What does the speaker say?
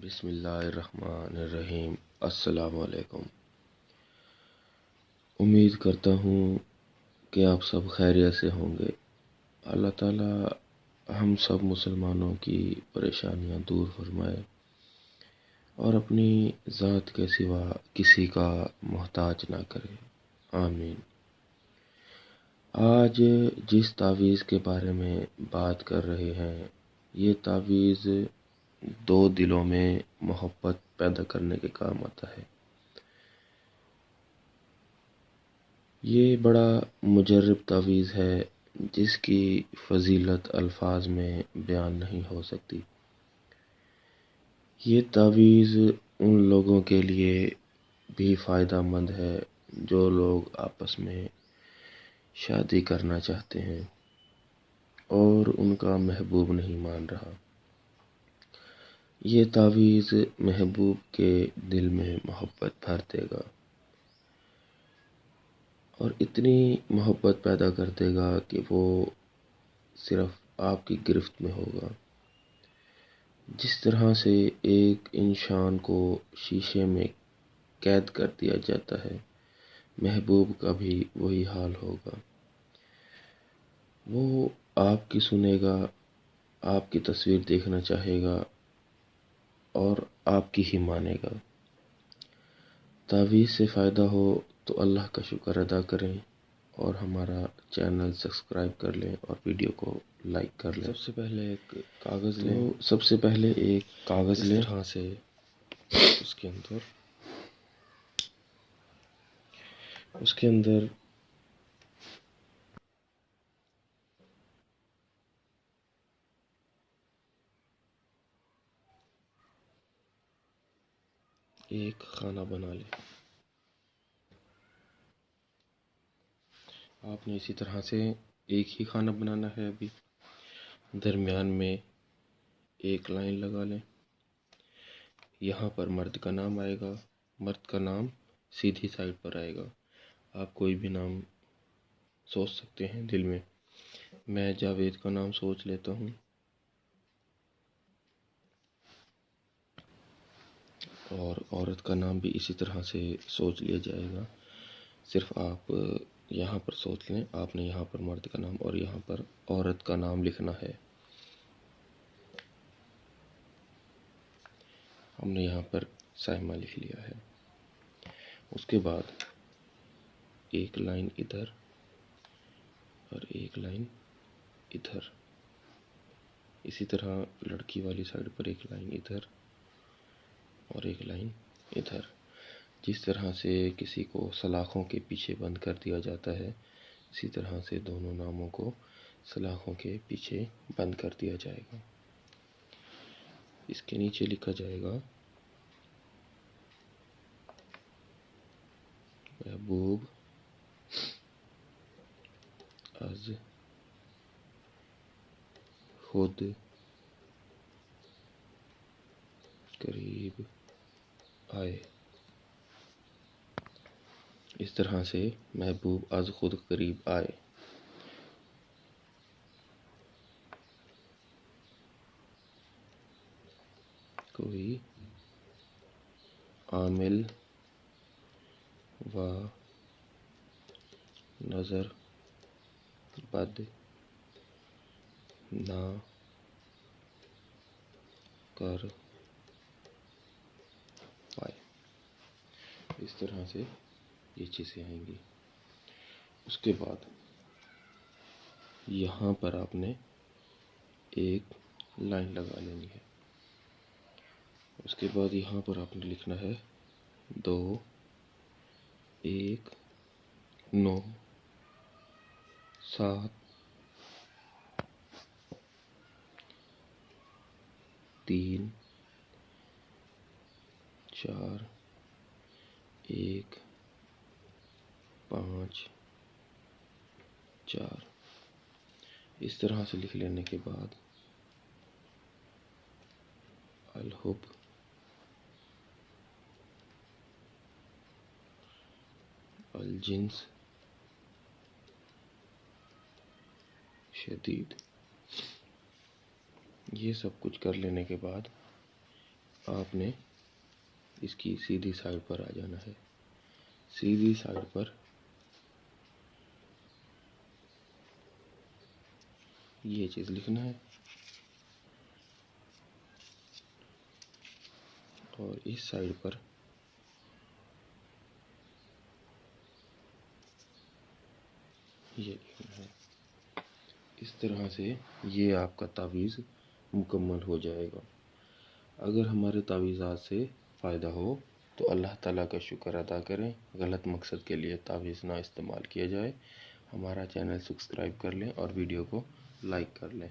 بسم اللہ الرحمن الرحیم۔ السلام علیکم۔ امید کرتا ہوں کہ آپ سب خیریت سے ہوں گے۔ اللہ تعالیٰ ہم سب مسلمانوں کی پریشانیاں دور فرمائے اور اپنی ذات کے سوا کسی کا محتاج نہ کرے، آمین۔ آج جس تعویذ کے بارے میں بات کر رہے ہیں، یہ تعویذ دو دلوں میں محبت پیدا کرنے کے کام آتا ہے۔ یہ بڑا مجرب تعویذ ہے جس کی فضیلت الفاظ میں بیان نہیں ہو سکتی۔ یہ تعویذ ان لوگوں کے لیے بھی فائدہ مند ہے جو لوگ آپس میں شادی کرنا چاہتے ہیں اور ان کا محبوب نہیں مان رہا۔ یہ تعویذ محبوب کے دل میں محبت بھر دے گا اور اتنی محبت پیدا کر دے گا کہ وہ صرف آپ کی گرفت میں ہوگا۔ جس طرح سے ایک انسان کو شیشے میں قید کر دیا جاتا ہے، محبوب کا بھی وہی حال ہوگا۔ وہ آپ کی سنے گا، آپ کی تصویر دیکھنا چاہے گا اور آپ کی ہی مانے گا۔ تعویذ سے فائدہ ہو تو اللہ کا شکر ادا کریں اور ہمارا چینل سبسکرائب کر لیں اور ویڈیو کو لائک کر لیں۔ سب سے پہلے ایک کاغذ لیں، اس طرح سے اس کے اندر ایک خانہ بنا لیں۔ آپ نے اسی طرح سے ایک ہی خانہ بنانا ہے۔ ابھی درمیان میں ایک لائن لگا لیں۔ یہاں پر مرد کا نام آئے گا، مرد کا نام سیدھی سائڈ پر آئے گا۔ آپ کوئی بھی نام سوچ سکتے ہیں دل میں۔ میں جاوید کا نام سوچ لیتا ہوں اور عورت کا نام بھی اسی طرح سے سوچ لیا جائے گا۔ صرف آپ یہاں پر سوچ لیں، آپ نے یہاں پر مرد کا نام اور یہاں پر عورت کا نام لکھنا ہے۔ ہم نے یہاں پر سائمہ لکھ لیا ہے۔ اس کے بعد ایک لائن ادھر اور ایک لائن ادھر، اسی طرح لڑکی والی سائڈ پر ایک لائن ادھر اور ایک لائن ادھر۔ جس طرح سے کسی کو سلاخوں کے پیچھے بند کر دیا جاتا ہے، اسی طرح سے دونوں ناموں کو سلاخوں کے پیچھے بند کر دیا جائے گا۔ اس کے نیچے لکھا جائے گا محبوب از خود قریب آئے۔ اس طرح سے محبوب از خود قریب آئے۔ کوئی عامل و نظر بد نہ کر پائے۔ اس طرح سے یہ چیزیں آئیں گی۔ اس کے بعد یہاں پر آپ نے ایک لائن لگا لینی ہے۔ اس کے بعد یہاں پر آپ نے لکھنا ہے 2 1 9 7 3 4 1 5 4۔ اس طرح سے لکھ لینے کے بعد الحب الجنس شدید، یہ سب کچھ کر لینے کے بعد آپ نے اس کی سیدھی سائڈ پر آ جانا ہے. سیدھی سائڈ پر یہ چیز لکھنا ہے اور اس سائڈ پر یہ لکھنا ہے. اس طرح سے یہ آپ کا تعویذ مکمل ہو جائے گا. اگر ہمارے تعویذات سے فائدہ ہو تو اللہ تعالیٰ کا شکر ادا کریں. غلط مقصد کے لیے تعویذ نہ استعمال کیا جائے. ہمارا چینل سبسکرائب کر لیں اور ویڈیو کو لائک کر لیں.